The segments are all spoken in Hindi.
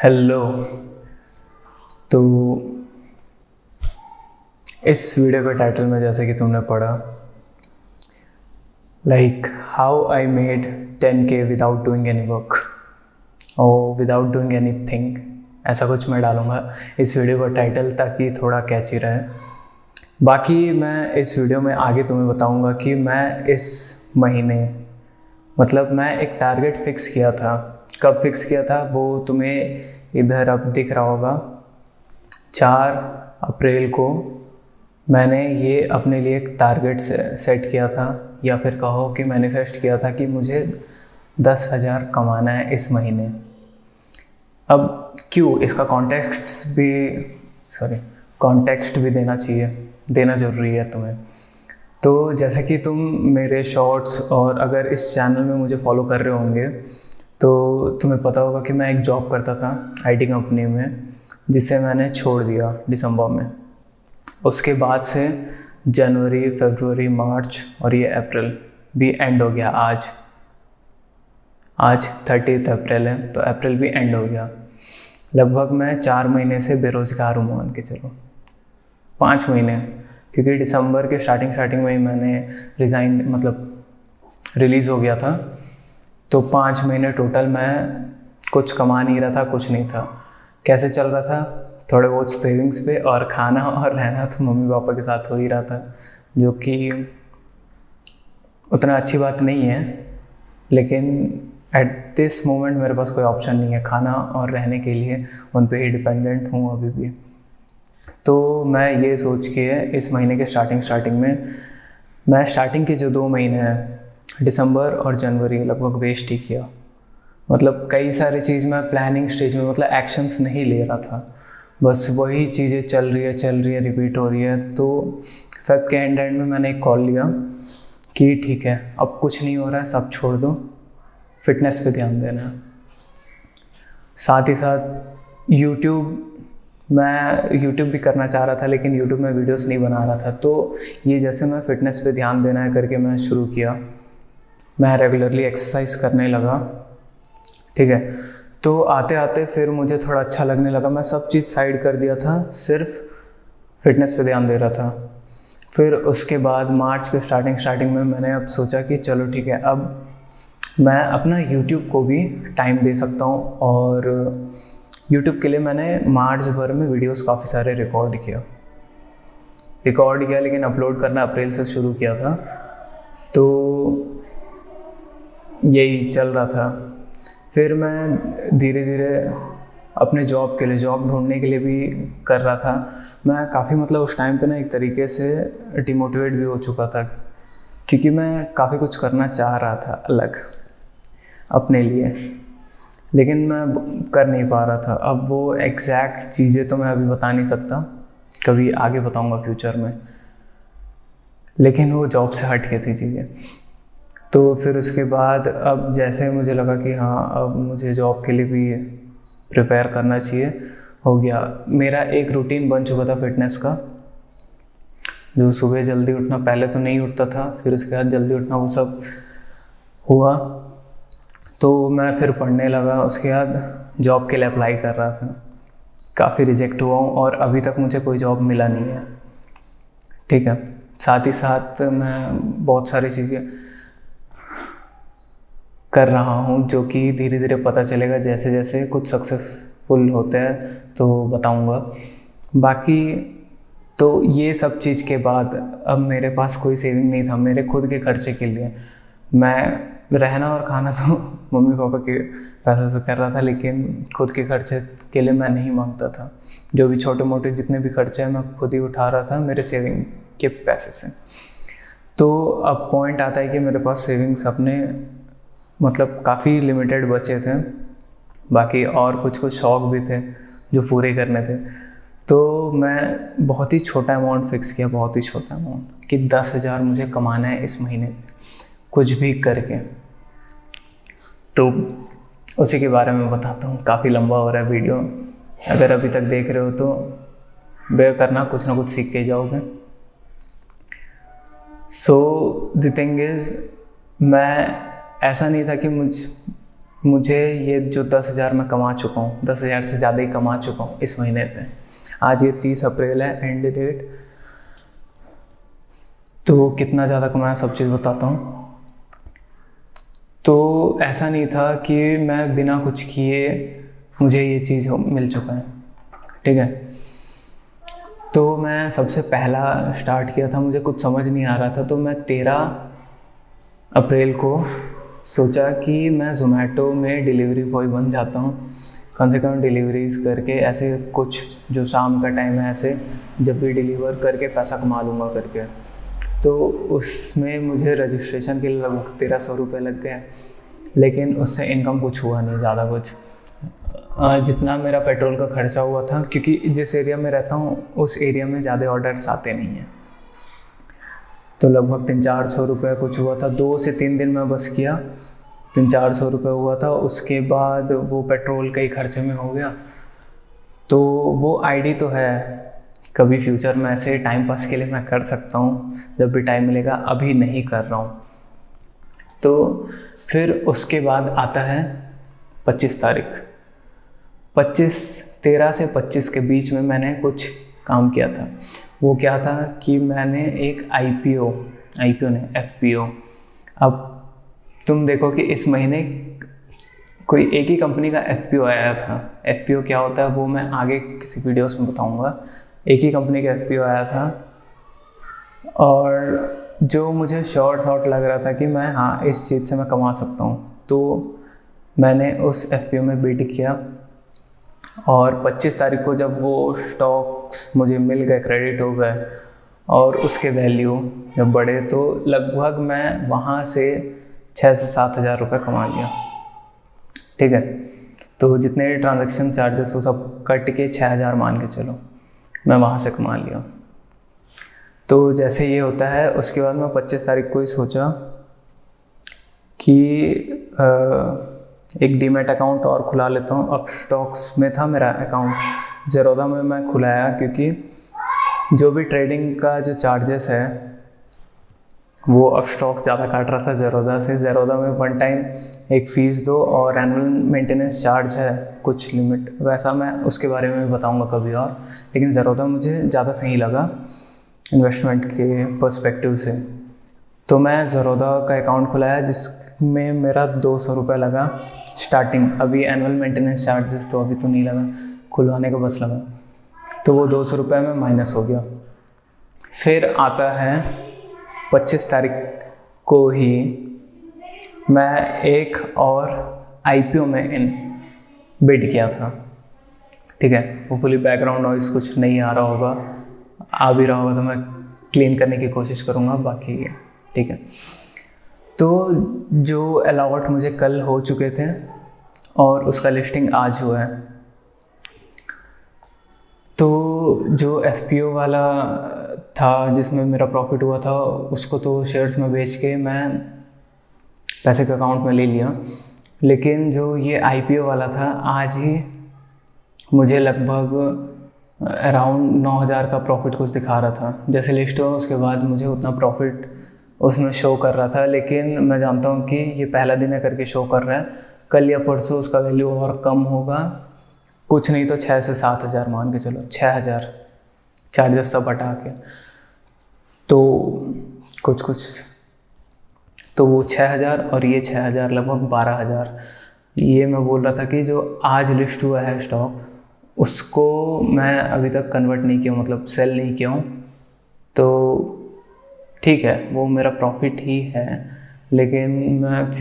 हेलो। तो इस वीडियो के टाइटल में जैसे कि तुमने पढ़ा like how I made 10K without doing any work और विदाउट डूइंग एनी थिंग, ऐसा कुछ मैं डालूँगा इस वीडियो का टाइटल ताकि थोड़ा कैची रहे। बाकी मैं इस वीडियो में आगे तुम्हें बताऊँगा कि मैं इस महीने मतलब मैं एक टारगेट फिक्स किया था। कब फिक्स किया था वो तुम्हें इधर अब दिख रहा होगा। 4 अप्रैल को मैंने ये अपने लिए एक टारगेट सेट किया था, या फिर कहो कि मैनिफेस्ट किया था कि मुझे 10,000 कमाना है इस महीने। अब क्यों, इसका कॉन्टेक्स्ट भी देना चाहिए, देना ज़रूरी है तुम्हें। तो जैसे कि तुम मेरे शॉर्ट्स और अगर इस चैनल में मुझे फॉलो कर रहे होंगे तो तुम्हें पता होगा कि मैं एक जॉब करता था आईटी कंपनी में, जिसे मैंने छोड़ दिया दिसंबर में। उसके बाद से जनवरी, फरवरी, मार्च और ये अप्रैल भी एंड हो गया। आज 30 अप्रैल है तो अप्रैल भी एंड हो गया। लगभग मैं 4 महीने से बेरोज़गार हूँ, मान के चलो 5 महीने, क्योंकि दिसंबर के स्टार्टिंग में ही मैंने रिलीज़ हो गया था। तो 5 महीने टोटल मैं कुछ कमा नहीं रहा था, कुछ नहीं था। कैसे चल रहा था? थोड़े बहुत सेविंग्स पे, और खाना और रहना तो मम्मी पापा के साथ हो ही रहा था, जो कि उतना अच्छी बात नहीं है, लेकिन एट दिस मोमेंट मेरे पास कोई ऑप्शन नहीं है। खाना और रहने के लिए उन पे ही डिपेंडेंट हूँ अभी भी। तो मैं ये सोच के इस महीने के स्टार्टिंग में मैं स्टार्टिंग के जो 2 महीने हैं दिसंबर और जनवरी लगभग वेस्ट ही किया। मतलब कई सारी चीज़ मैं प्लानिंग स्टेज में, मतलब एक्शंस नहीं ले रहा था, बस वही चीज़ें चल रही है, रिपीट हो रही है। तो फेब के एंड में मैंने एक कॉल लिया कि ठीक है, अब कुछ नहीं हो रहा है, सब छोड़ दो, फिटनेस पे ध्यान देना है। साथ ही साथ मैं यूट्यूब भी करना चाह रहा था, लेकिन यूट्यूब में वीडियोस नहीं बना रहा था। तो ये जैसे मैं फ़िटनेस पे ध्यान देना है करके मैं शुरू किया, मैं रेगुलरली एक्सरसाइज करने लगा। ठीक है, तो आते आते फिर मुझे थोड़ा अच्छा लगने लगा। मैं सब चीज़ साइड कर दिया था, सिर्फ फिटनेस पे ध्यान दे रहा था। फिर उसके बाद मार्च के स्टार्टिंग में मैंने अब सोचा कि चलो ठीक है, अब मैं अपना यूट्यूब को भी टाइम दे सकता हूँ। और यूट्यूब के लिए मैंने मार्च भर में वीडियोस काफ़ी सारे रिकॉर्ड किया, लेकिन अपलोड करना अप्रैल से शुरू किया था। तो यही चल रहा था। फिर मैं धीरे धीरे अपने जॉब ढूंढने के लिए भी कर रहा था। मैं काफ़ी उस टाइम पे ना एक तरीके से डिमोटिवेट भी हो चुका था, क्योंकि मैं काफ़ी कुछ करना चाह रहा था अलग अपने लिए, लेकिन मैं कर नहीं पा रहा था। अब वो एग्जैक्ट चीज़ें तो मैं अभी बता नहीं सकता, कभी आगे बताऊंगा फ्यूचर में, लेकिन वो जॉब से हट के थी चीज़ें। तो फिर उसके बाद अब जैसे मुझे लगा कि हाँ, अब मुझे जॉब के लिए भी प्रिपेयर करना चाहिए, हो गया। मेरा एक रूटीन बन चुका था फिटनेस का, जो सुबह जल्दी उठना, पहले तो नहीं उठता था, फिर उसके बाद जल्दी उठना, वो सब हुआ। तो मैं फिर पढ़ने लगा, उसके बाद जॉब के लिए अप्लाई कर रहा था। काफ़ी रिजेक्ट हुआ हूँ और अभी तक मुझे कोई जॉब मिला नहीं है। ठीक है, साथ ही साथ मैं बहुत सारी चीज़ें कर रहा हूँ, जो कि धीरे धीरे पता चलेगा जैसे जैसे कुछ सक्सेसफुल होते हैं तो बताऊँगा। बाकी तो ये सब चीज़ के बाद अब मेरे पास कोई सेविंग नहीं था मेरे खुद के खर्चे के लिए। मैं रहना और खाना तो मम्मी पापा के पैसे से कर रहा था, लेकिन खुद के खर्चे के लिए मैं नहीं मांगता था। जो भी छोटे मोटे जितने भी खर्चे हैं मैं खुद ही उठा रहा था मेरे सेविंग के पैसे से। तो अब पॉइंट आता है कि मेरे पास सेविंग्स अपने काफ़ी लिमिटेड बचे थे, बाकी और कुछ शौक़ भी थे जो पूरे करने थे। तो मैं बहुत ही छोटा अमाउंट फिक्स किया, बहुत ही छोटा अमाउंट, कि 10,000 मुझे कमाना है इस महीने कुछ भी करके। तो उसी के बारे में बताता हूँ। काफ़ी लंबा हो रहा है वीडियो, अगर अभी तक देख रहे हो तो बेयर करना, कुछ ना कुछ सीख के जाओगे। सो द थिंग इज़, मैं ऐसा नहीं था कि मुझे ये जो 10,000 मैं कमा चुका हूँ, 10,000 से ज़्यादा ही कमा चुका हूँ इस महीने पे। आज ये 30 अप्रैल है, एंड डेट। तो कितना ज़्यादा कमाया सब चीज़ बताता हूँ। तो ऐसा नहीं था कि मैं बिना कुछ किए मुझे ये चीज़ मिल चुका है, ठीक है। तो मैं सबसे पहला स्टार्ट किया था, मुझे कुछ समझ नहीं आ रहा था, तो मैं 13 अप्रैल को सोचा कि मैं ज़ोमैटो में डिलीवरी बॉय बन जाता हूँ, कम से कम डिलीवरीज करके, ऐसे कुछ जो शाम का टाइम है ऐसे जब भी डिलीवर करके पैसा कमा लूँगा करके। तो उसमें मुझे रजिस्ट्रेशन के लिए लगभग 1300 रुपये लग गए, लेकिन उससे इनकम कुछ हुआ नहीं ज़्यादा कुछ। जितना मेरा पेट्रोल का खर्चा हुआ था, क्योंकि जिस एरिया में रहता हूँ उस एरिया में ज़्यादा ऑर्डर्स आते नहीं हैं, तो लगभग 300-400 रुपये कुछ हुआ था। 2 से 3 दिन में बस किया, 300-400 रुपये हुआ था। उसके बाद वो पेट्रोल के ही खर्चे में हो गया। तो वो आईडी तो है, कभी फ्यूचर में ऐसे टाइम पास के लिए मैं कर सकता हूँ जब भी टाइम मिलेगा, अभी नहीं कर रहा हूँ। तो फिर उसके बाद आता है 25 तारीख। 13 से 25 के बीच में मैंने कुछ काम किया था। वो क्या था कि मैंने एक IPO नहीं, FPO। अब तुम देखो कि इस महीने कोई एक ही कंपनी का FPO आया था। FPO क्या होता है वो मैं आगे किसी वीडियोस में बताऊंगा। एक ही कंपनी का FPO आया था, और जो मुझे शॉर्ट थॉट लग रहा था कि मैं इस चीज़ से मैं कमा सकता हूँ, तो मैंने उस FPO में बिड किया। और 25 तारीख को जब वो स्टॉक्स मुझे मिल गए, क्रेडिट हो गए, और उसके वैल्यू जब बढ़े, तो लगभग मैं वहाँ से 6 से 7 हज़ार रुपये कमा लिया, ठीक है। तो जितने ट्रांजैक्शन चार्जेस वो सब कट के 6,000 मान के चलो, मैं वहाँ से कमा लिया। तो जैसे ये होता है, उसके बाद मैं 25 तारीख को ही सोचा कि एक डीमैट अकाउंट और खुला लेता हूँ। अब स्टॉक्स में था मेरा अकाउंट, ज़ेरोधा में मैं खुलाया, क्योंकि जो भी ट्रेडिंग का जो चार्जेस है वो अब स्टॉक्स ज़्यादा काट रहा था ज़ेरोधा से। ज़ेरोधा में 1 टाइम एक फ़ीस दो और एनुअल मेंटेनेंस चार्ज है कुछ लिमिट, वैसा मैं उसके बारे में भी बताऊँगा कभी और। लेकिन ज़ेरोधा मुझे ज़्यादा सही लगा इन्वेस्टमेंट के पर्सपेक्टिव से। तो मैं ज़ेरोधा का अकाउंट खुलाया, जिसमें मेरा 200 रुपये लगा स्टार्टिंग। अभी एनुअल मेंटेनेंस चार्जेस तो अभी तो नहीं लगा, खुलवाने का बस लगा, तो वो 200 रुपये में माइनस हो गया। फिर आता है 25 तारीख को ही मैं एक और IPO में बिड किया था, ठीक है। होपफुली बैकग्राउंड नॉइस कुछ नहीं आ रहा होगा, आ भी रहा होगा तो मैं क्लीन करने की कोशिश करूँगा, बाकी ठीक है। तो जो अलॉट मुझे कल हो चुके थे और उसका लिस्टिंग आज हुआ है। तो जो FPO वाला था जिसमें मेरा प्रॉफिट हुआ था, उसको तो शेयर्स में बेच के मैं पैसे के अकाउंट में ले लिया। लेकिन जो ये IPO वाला था, आज ही मुझे लगभग अराउंड 9,000 का प्रॉफिट कुछ दिखा रहा था। जैसे लिस्ट हुआ उसके बाद मुझे उतना प्रॉफिट उसमें शो कर रहा था, लेकिन मैं जानता हूँ कि ये पहला दिन है करके शो कर रहा है, कल या परसों उसका वैल्यू और कम होगा। कुछ नहीं तो 6 से 7 हज़ार मान के चलो, 6,000 चार्जेस सब हटा के, तो कुछ तो वो 6,000 और ये 6,000 लगभग 12,000। ये मैं बोल रहा था कि जो आज लिस्ट हुआ है स्टॉक, उसको मैं अभी तक कन्वर्ट नहीं किया, मतलब सेल नहीं किया हूँ। तो ठीक है, वो मेरा प्रॉफिट ही है, लेकिन मैं इन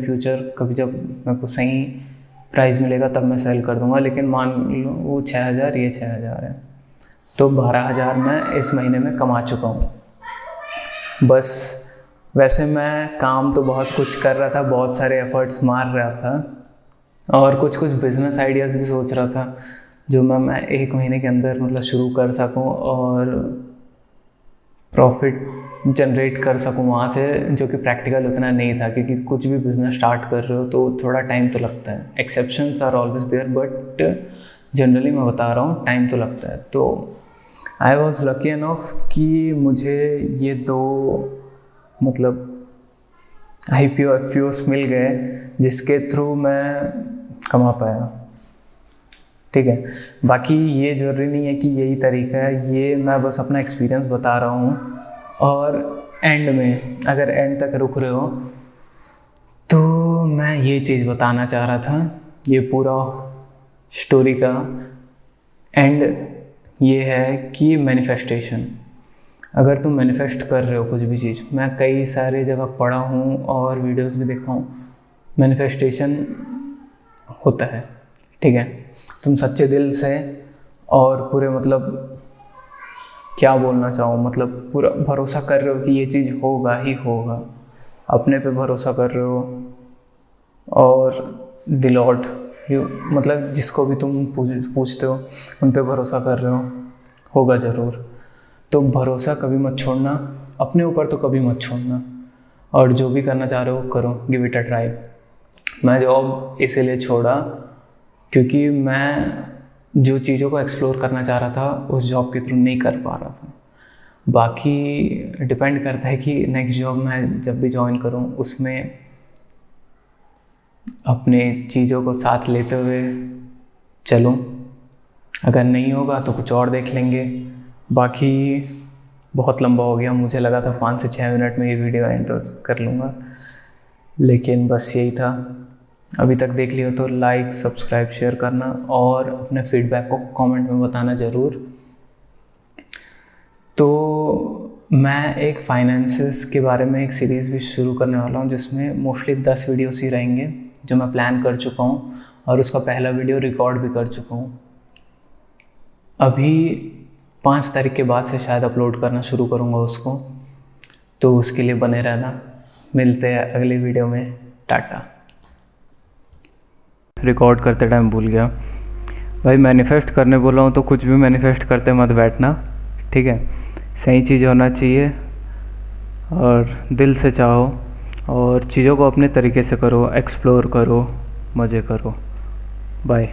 फ्यूचर कभी जब मेरे को सही प्राइस मिलेगा तब मैं सेल कर दूंगा। लेकिन मान लो वो 6,000, ये 6,000 है, तो 12,000 मैं इस महीने में कमा चुका हूँ बस। वैसे मैं काम तो बहुत कुछ कर रहा था, बहुत सारे एफर्ट्स मार रहा था, और कुछ बिज़नेस आइडियाज़ भी सोच रहा था जो मैं 1 महीने के अंदर मतलब शुरू कर सकूं और प्रॉफिट जनरेट कर सकूं वहाँ से, जो कि प्रैक्टिकल उतना नहीं था, क्योंकि कुछ भी बिज़नेस स्टार्ट कर रहे हो तो थोड़ा टाइम तो लगता है। Exceptions are always there, but generally मैं बता रहा हूँ टाइम तो लगता है। तो आई वॉज लकी इनफ कि मुझे ये 2 मतलब IPO FPOs मिल गए जिसके थ्रू मैं कमा पाया। ठीक है, बाकी ये ज़रूरी नहीं है कि यही तरीका है, ये मैं बस अपना एक्सपीरियंस बता रहा हूँ। और एंड में अगर एंड तक रुक रहे हो तो मैं ये चीज़ बताना चाह रहा था, ये पूरा स्टोरी का एंड ये है कि मैनिफेस्टेशन। अगर तुम मैनिफेस्ट कर रहे हो कुछ भी चीज़, मैं कई सारे जगह पढ़ा हूँ और वीडियोस भी देखा हूँ, मैनिफेस्टेशन होता है। ठीक है, तुम सच्चे दिल से और पूरे मतलब क्या बोलना चाहूँ, मतलब पूरा भरोसा कर रहे हो कि ये चीज़ होगा ही होगा, अपने पे भरोसा कर रहे हो और दिलौट मतलब जिसको भी तुम पूछते हो उन पे भरोसा कर रहे हो, होगा ज़रूर। तो भरोसा कभी मत छोड़ना, अपने ऊपर तो कभी मत छोड़ना, और जो भी करना चाह रहे हो करो, गिव इट अ ट्राई। मैं जॉब इसीलिए छोड़ा क्योंकि मैं जो चीज़ों को एक्सप्लोर करना चाह रहा था उस जॉब के थ्रू नहीं कर पा रहा था। बाकी डिपेंड करता है कि नेक्स्ट जॉब मैं जब भी ज्वाइन करूं उसमें अपने चीज़ों को साथ लेते हुए चलूं। अगर नहीं होगा तो कुछ और देख लेंगे। बाकी बहुत लंबा हो गया, मुझे लगा था 5 से 6 मिनट में ये वीडियो एंड कर लूँगा, लेकिन बस यही था। अभी तक देख लियो तो लाइक, सब्सक्राइब, शेयर करना और अपने फीडबैक को कमेंट में बताना ज़रूर। तो मैं एक फाइनेंसेस के बारे में एक सीरीज़ भी शुरू करने वाला हूँ जिसमें मोस्टली 10 वीडियोस ही रहेंगे, जो मैं प्लान कर चुका हूँ और उसका पहला वीडियो रिकॉर्ड भी कर चुका हूँ। अभी 5 तारीख के बाद से शायद अपलोड करना शुरू करूँगा उसको, तो उसके लिए बने रहना। मिलते हैं अगली वीडियो में, टाटा। रिकॉर्ड करते टाइम भूल गया भाई, मैनिफेस्ट करने बोला हूँ तो कुछ भी मैनिफेस्ट करते मत बैठना, ठीक है। सही चीज़ होना चाहिए और दिल से चाहो और चीज़ों को अपने तरीके से करो, एक्सप्लोर करो, मज़े करो। बाय।